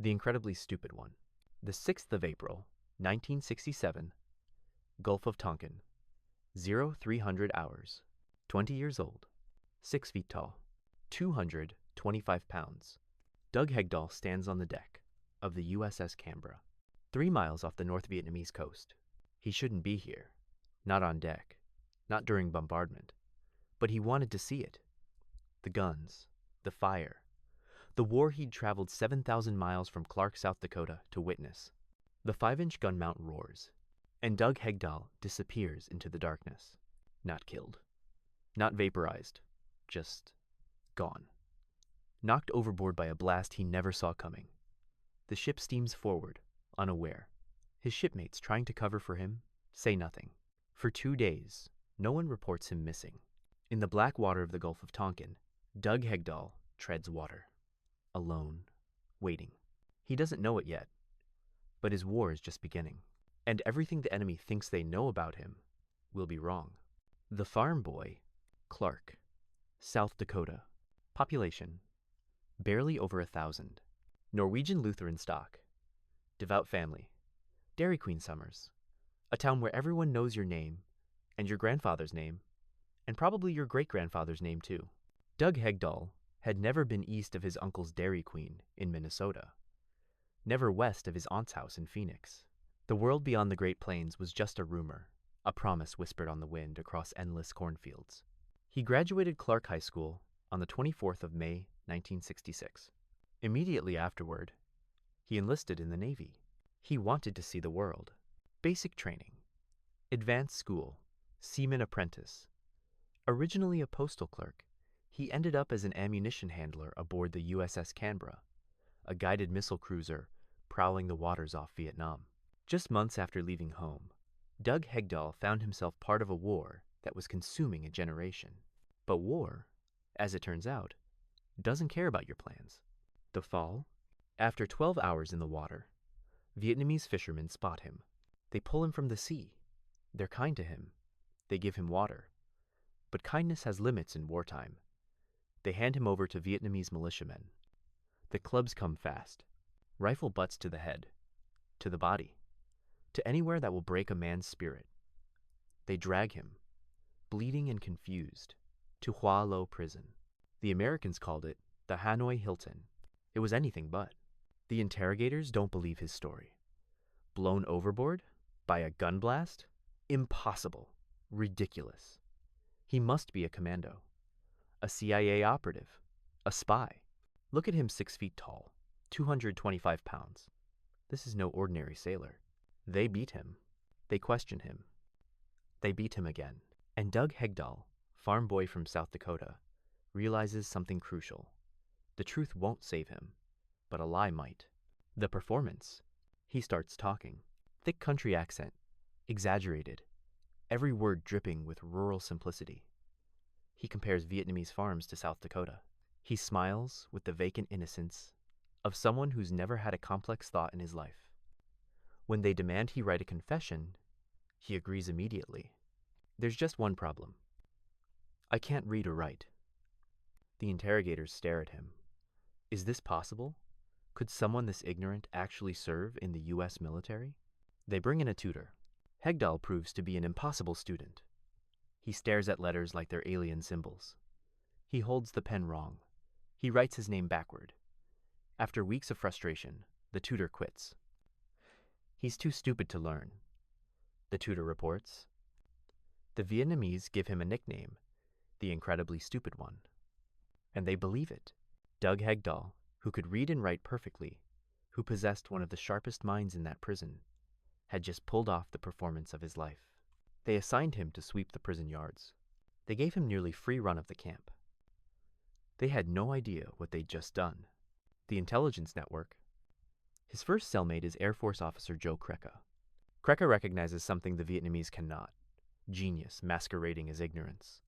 The incredibly stupid one. The 6th of April, 1967, Gulf of Tonkin. 0300 hours. 20 years old. 6 feet tall. 225 pounds. Doug Hegdahl stands on the deck of the USS Canberra, 3 miles off the North Vietnamese coast. He shouldn't be here. Not on deck. Not during bombardment. But he wanted to see it. The guns. The fire. The war he'd traveled 7,000 miles from Clark, South Dakota to witness. The 5-inch gun mount roars, and Doug Hegdahl disappears into the darkness. Not killed. Not vaporized. Just gone. Knocked overboard by a blast he never saw coming. The ship steams forward, unaware. His shipmates, trying to cover for him, say nothing. For 2 days, no one reports him missing. In the black water of the Gulf of Tonkin, Doug Hegdahl treads water. Alone, waiting. He doesn't know it yet, but his war is just beginning. And everything the enemy thinks they know about him will be wrong. The farm boy, Clark, South Dakota. Population, barely over 1,000. Norwegian Lutheran stock. Devout family. Dairy Queen summers. A town where everyone knows your name, and your grandfather's name, and probably your great-grandfather's name too. Doug Hegdahl had never been east of his uncle's Dairy Queen in Minnesota. Never west of his aunt's house in Phoenix. The world beyond the Great Plains was just a rumor, a promise whispered on the wind across endless cornfields. He graduated Clark High School on the 24th of May, 1966. Immediately afterward, he enlisted in the Navy. He wanted to see the world. Basic training. Advanced school. Seaman apprentice. Originally a postal clerk, he ended up as an ammunition handler aboard the USS Canberra, a guided missile cruiser prowling the waters off Vietnam. Just months after leaving home, Doug Hegdahl found himself part of a war that was consuming a generation. But war, as it turns out, doesn't care about your plans. The fall, after 12 hours in the water, Vietnamese fishermen spot him. They pull him from the sea. They're kind to him. They give him water. But kindness has limits in wartime. They hand him over to Vietnamese militiamen. The clubs come fast. Rifle butts to the head, to the body, to anywhere that will break a man's spirit. They drag him, bleeding and confused, to Hỏa Lò Prison. The Americans called it the Hanoi Hilton. It was anything but. The interrogators don't believe his story. Blown overboard? By a gun blast? Impossible. Ridiculous. He must be a commando. A CIA operative. A spy. Look at him, 6 feet tall, 225 pounds. This is no ordinary sailor. They beat him. They question him. They beat him again. And Doug Hegdahl, farm boy from South Dakota, realizes something crucial. The truth won't save him, but a lie might. The performance. He starts talking. Thick country accent. Exaggerated. Every word dripping with rural simplicity. He compares Vietnamese farms to South Dakota. He smiles with the vacant innocence of someone who's never had a complex thought in his life. When they demand he write a confession, he agrees immediately. There's just one problem. I can't read or write. The interrogators stare at him. Is this possible? Could someone this ignorant actually serve in the U.S. military? They bring in a tutor. Hegdahl proves to be an impossible student. He stares at letters like they're alien symbols. He holds the pen wrong. He writes his name backward. After weeks of frustration, the tutor quits. He's too stupid to learn, the tutor reports. The Vietnamese give him a nickname, the incredibly stupid one. And they believe it. Doug Hegdahl, who could read and write perfectly, who possessed one of the sharpest minds in that prison, had just pulled off the performance of his life. They assigned him to sweep the prison yards. They gave him nearly free run of the camp. They had no idea what they'd just done. The intelligence network. His first cellmate is Air Force Officer Joe Krekka. Krekka recognizes something the Vietnamese cannot. Genius masquerading as ignorance.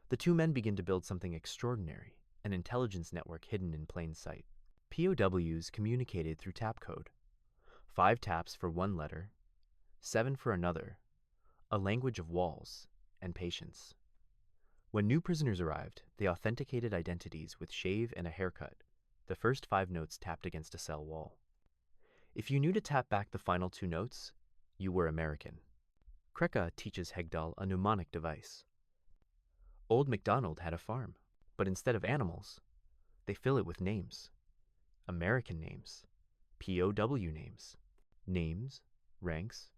The two men begin to build something extraordinary, an intelligence network hidden in plain sight. POWs communicated through tap code. 5 taps for one letter, 7 for another, a language of walls and patience. When new prisoners arrived, they authenticated identities with shave and a haircut, the first 5 notes tapped against a cell wall. If you knew to tap back the final 2 notes, you were American. Krekka teaches Hegdahl a mnemonic device. Old MacDonald had a farm, but instead of animals, they fill it with names. American names, POW names, names, ranks,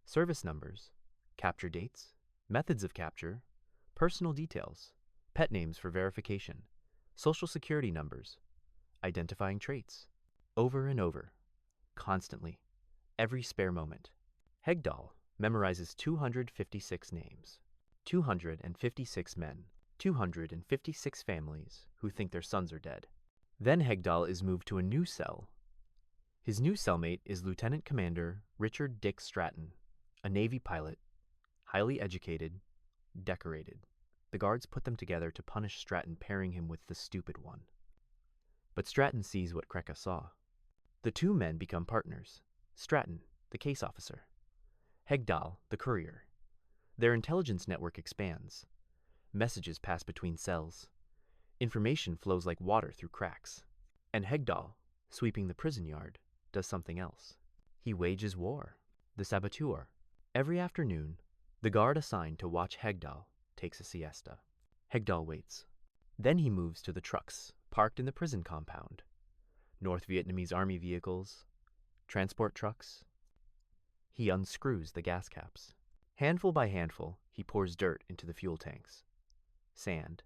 service numbers, capture dates, methods of capture, personal details, pet names for verification, social security numbers, identifying traits, over and over, constantly, every spare moment. Hegdahl memorizes 256 names, 256 men, 256 families who think their sons are dead. Then Hegdahl is moved to a new cell. His new cellmate is Lieutenant Commander Richard Dick Stratton, a Navy pilot, highly educated, decorated. The guards put them together to punish Stratton, pairing him with the stupid one. But Stratton sees what Krekka saw. The 2 men become partners. Stratton, the case officer. Hegdahl, the courier. Their intelligence network expands. Messages pass between cells. Information flows like water through cracks. And Hegdahl, sweeping the prison yard, does something else. He wages war. The saboteur. Every afternoon, the guard assigned to watch Hegdahl takes a siesta. Hegdahl waits. Then he moves to the trucks parked in the prison compound. North Vietnamese army vehicles, transport trucks. He unscrews the gas caps. Handful by handful, he pours dirt into the fuel tanks. Sand,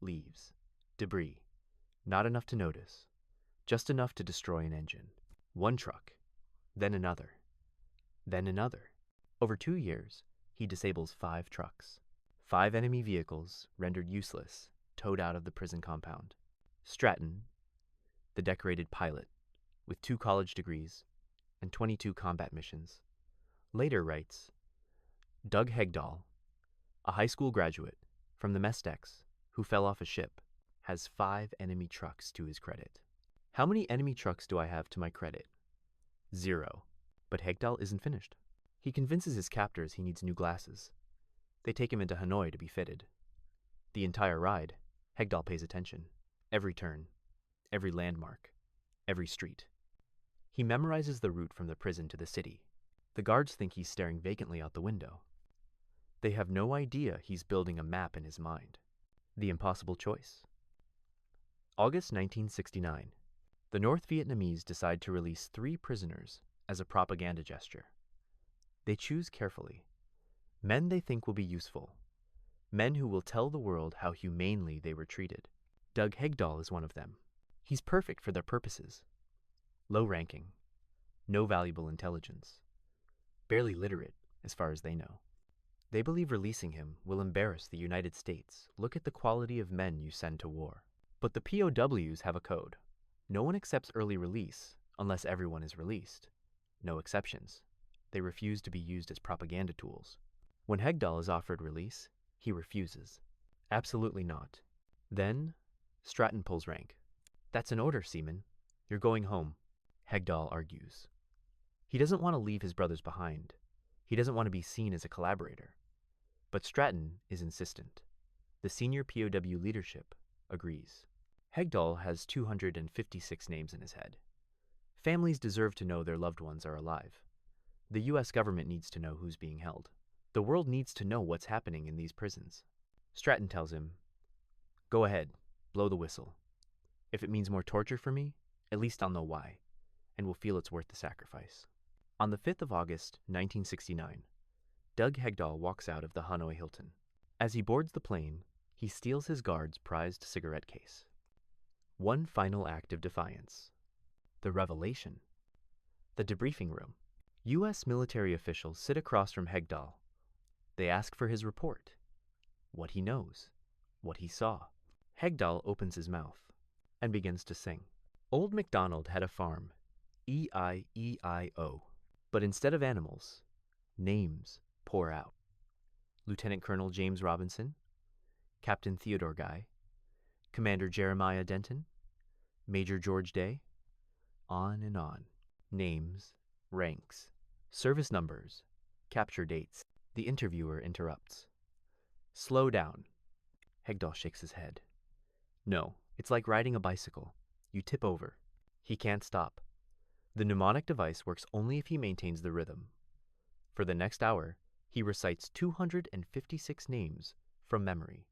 leaves, debris. Not enough to notice, just enough to destroy an engine. 1 truck, then another, then another. Over 2 years, he disables 5 trucks. 5 enemy vehicles rendered useless, towed out of the prison compound. Stratton, the decorated pilot, with 2 college degrees and 22 combat missions, later writes, Doug Hegdahl, a high school graduate from the mess decks who fell off a ship, has 5 enemy trucks to his credit. How many enemy trucks do I have to my credit? 0. But Hegdahl isn't finished. He convinces his captors he needs new glasses. They take him into Hanoi to be fitted. The entire ride, Hegdahl pays attention. Every turn, every landmark, every street. He memorizes the route from the prison to the city. The guards think he's staring vacantly out the window. They have no idea he's building a map in his mind. The impossible choice. August 1969. The North Vietnamese decide to release 3 prisoners as a propaganda gesture. They choose carefully. Men they think will be useful. Men who will tell the world how humanely they were treated. Doug Hegdahl is one of them. He's perfect for their purposes. Low ranking. No valuable intelligence. Barely literate, as far as they know. They believe releasing him will embarrass the United States. Look at the quality of men you send to war. But the POWs have a code. No one accepts early release unless everyone is released. No exceptions. They refuse to be used as propaganda tools. When Hegdahl is offered release, he refuses. Absolutely not. Then, Stratton pulls rank. That's an order, Seaman. You're going home, Hegdahl argues. He doesn't want to leave his brothers behind. He doesn't want to be seen as a collaborator. But Stratton is insistent. The senior POW leadership agrees. Hegdahl has 256 names in his head. Families deserve to know their loved ones are alive. The US government needs to know who's being held. The world needs to know what's happening in these prisons. Stratton tells him, "Go ahead, blow the whistle. If it means more torture for me, at least I'll know why, and will feel it's worth the sacrifice." On the 5th of August, 1969, Doug Hegdahl walks out of the Hanoi Hilton. As he boards the plane, he steals his guard's prized cigarette case. One final act of defiance. The revelation. The debriefing room. U.S. military officials sit across from Hegdahl. They ask for his report. What he knows. What he saw. Hegdahl opens his mouth and begins to sing. Old MacDonald had a farm, E-I-E-I-O. But instead of animals, names pour out. Lieutenant Colonel James Robinson, Captain Theodore Guy, Commander Jeremiah Denton, Major George Day, on and on. Names, ranks, service numbers, capture dates. The interviewer interrupts. "Slow down." Hegdahl shakes his head. "No, it's like riding a bicycle. You tip over. He can't stop. The mnemonic device works only if he maintains the rhythm. For the next hour, he recites 256 names from memory,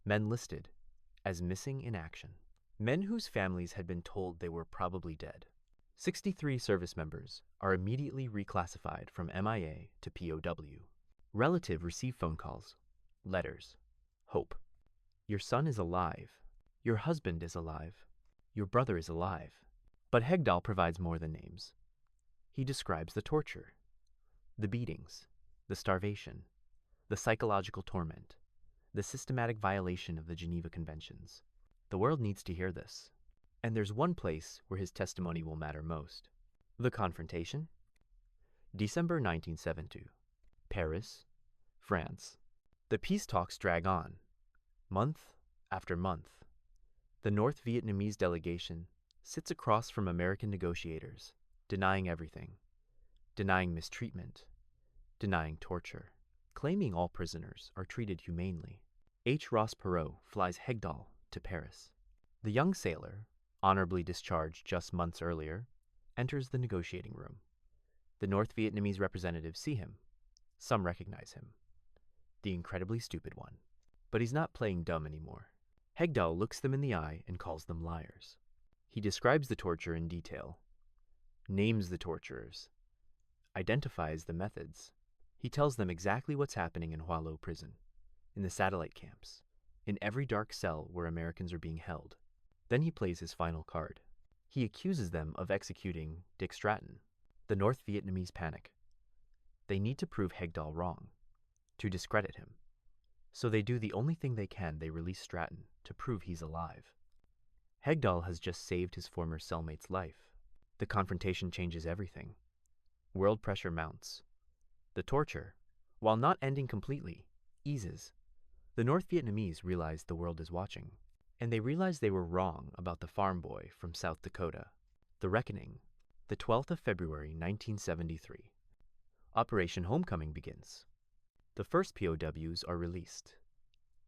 men listed as missing in action, men whose families had been told they were probably dead. 63 service members are immediately reclassified from MIA to POW. Relative receive phone calls, letters, hope. Your son is alive. Your husband is alive. Your brother is alive. But Hegdahl provides more than names. He describes the torture, the beatings, the starvation, the psychological torment, the systematic violation of the Geneva Conventions. The world needs to hear this. And there's one place where his testimony will matter most. The confrontation? December 1972. Paris, France. The peace talks drag on, month after month. The North Vietnamese delegation sits across from American negotiators, denying everything, denying mistreatment, denying torture, claiming all prisoners are treated humanely. H. Ross Perot flies Hegdahl to Paris. The young sailor, honorably discharged just months earlier, enters the negotiating room. The North Vietnamese representatives see him. Some recognize him. The incredibly stupid one. But he's not playing dumb anymore. Hegdahl looks them in the eye and calls them liars. He describes the torture in detail, names the torturers, identifies the methods. He tells them exactly what's happening in Hỏa Lò Prison, in the satellite camps, in every dark cell where Americans are being held. Then he plays his final card. He accuses them of executing Dick Stratton. The North Vietnamese panic. They need to prove Hegdahl wrong, to discredit him. So they do the only thing they can. They release Stratton to prove he's alive. Hegdahl has just saved his former cellmate's life. The confrontation changes everything. World pressure mounts. The torture, while not ending completely, eases. The North Vietnamese realize the world is watching, and they realize they were wrong about the farm boy from South Dakota. The reckoning, the 12th of February, 1973. Operation Homecoming begins. The first POWs are released.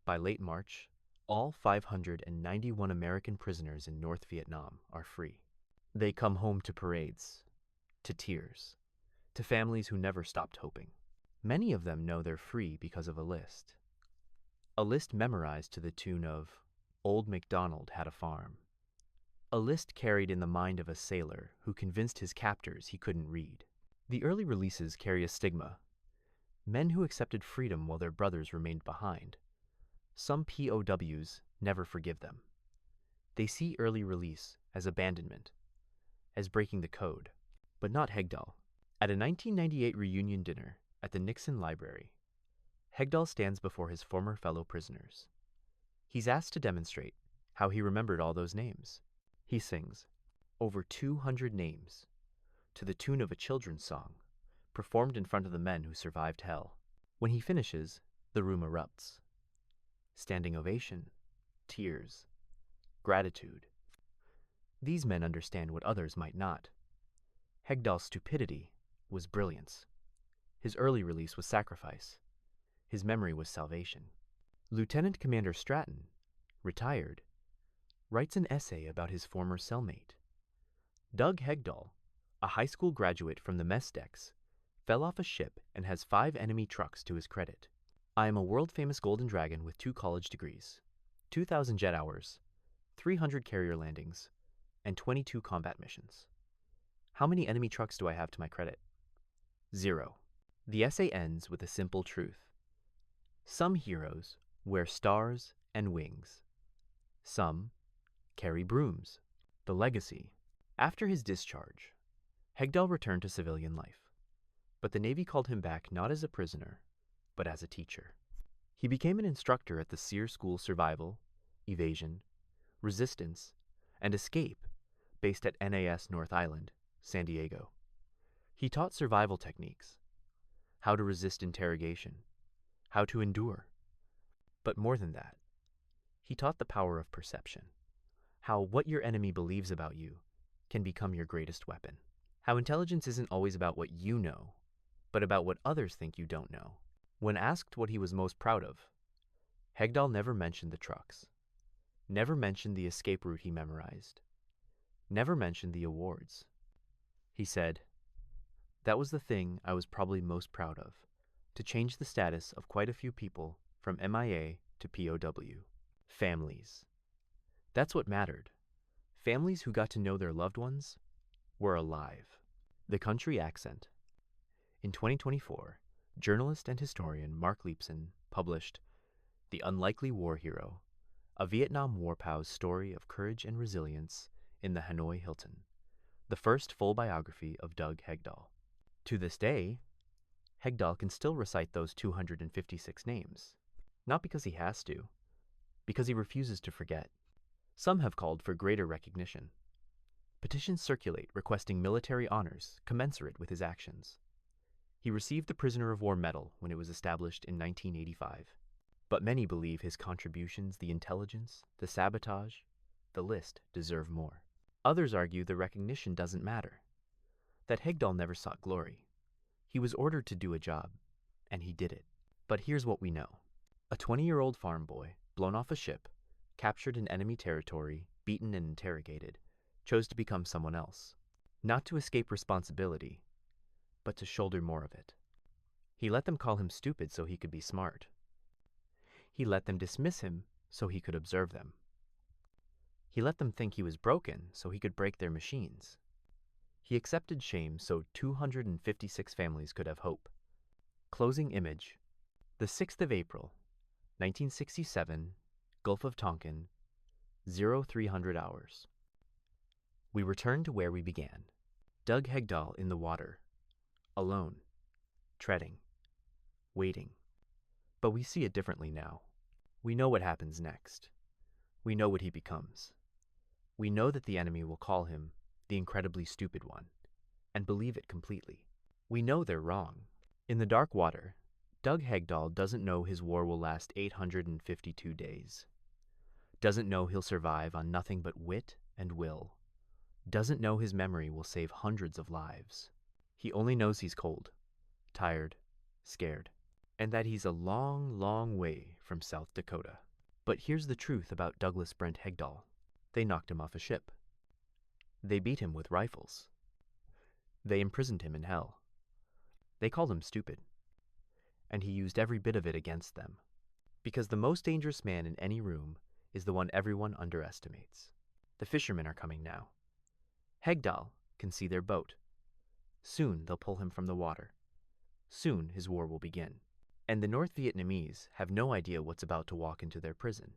By late March, all 591 American prisoners in North Vietnam are free. They come home to parades, to tears, to families who never stopped hoping. Many of them know they're free because of a list. A list memorized to the tune of Old MacDonald Had a Farm. A list carried in the mind of a sailor who convinced his captors he couldn't read. The early releases carry a stigma. Men who accepted freedom while their brothers remained behind. Some POWs never forgive them. They see early release as abandonment, as breaking the code, but not Hegdahl. At a 1998 reunion dinner at the Nixon Library, Hegdahl stands before his former fellow prisoners. He's asked to demonstrate how he remembered all those names. He sings over 200 names to the tune of a children's song, performed in front of the men who survived hell. When he finishes, the room erupts. Standing ovation, tears, gratitude. These men understand what others might not. Hegdahl's stupidity was brilliance. His early release was sacrifice. His memory was salvation. Lieutenant Commander Stratton, retired, writes an essay about his former cellmate. Doug Hegdahl, a high school graduate from the mess decks, fell off a ship and has 5 enemy trucks to his credit. I am a world-famous Golden Dragon with 2 college degrees, 2,000 jet hours, 300 carrier landings, and 22 combat missions. How many enemy trucks do I have to my credit? 0. The essay ends with a simple truth. Some heroes wear stars and wings. Some carry brooms. The legacy. After his discharge, Hegdahl returned to civilian life, but the Navy called him back not as a prisoner, but as a teacher. He became an instructor at the SEER School Survival, Evasion, Resistance, and Escape, based at NAS North Island, San Diego. He taught survival techniques, how to resist interrogation, how to endure. But more than that, he taught the power of perception, how what your enemy believes about you can become your greatest weapon, how intelligence isn't always about what you know, but about what others think you don't know. When asked what he was most proud of, Hegdahl never mentioned the trucks, never mentioned the escape route he memorized, never mentioned the awards. He said, "That was the thing I was probably most proud of, to change the status of quite a few people from MIA to POW. Families. That's what mattered. Families who got to know their loved ones were alive." The country accent. In 2024, journalist and historian Mark Leepson published The Unlikely War Hero, a Vietnam War POW's story of courage and resilience in the Hanoi Hilton, the first full biography of Doug Hegdahl. To this day, Hegdahl can still recite those 256 names, not because he has to, because he refuses to forget. Some have called for greater recognition. Petitions circulate requesting military honors commensurate with his actions. He received the Prisoner of War Medal when it was established in 1985, but many believe his contributions, the intelligence, the sabotage, the list deserve more. Others argue the recognition doesn't matter, that Hegdahl never sought glory. He was ordered to do a job, and he did it. But here's what we know. A 20-year-old farm boy, blown off a ship, captured in enemy territory, beaten and interrogated, chose to become someone else, not to escape responsibility, but to shoulder more of it. He let them call him stupid so he could be smart. He let them dismiss him so he could observe them. He let them think he was broken so he could break their machines. He accepted shame so 256 families could have hope. Closing image. The 6th of April, 1967, Gulf of Tonkin, 0300 hours. We return to where we began. Doug Hegdahl in the water, alone, treading, waiting. But we see it differently now. We know what happens next. We know what he becomes. We know that the enemy will call him the incredibly stupid one, and believe it completely. We know they're wrong. In the dark water, Doug Hegdahl doesn't know his war will last 852 days. Doesn't know he'll survive on nothing but wit and will. Doesn't know his memory will save hundreds of lives. He only knows he's cold, tired, scared, and that he's a long, long way from South Dakota. But here's the truth about Douglas Brent Hegdahl. They knocked him off a ship. They beat him with rifles. They imprisoned him in hell. They called him stupid. And he used every bit of it against them. Because the most dangerous man in any room is the one everyone underestimates. The fishermen are coming now. Hegdahl can see their boat. Soon they'll pull him from the water. Soon his war will begin. And the North Vietnamese have no idea what's about to walk into their prison.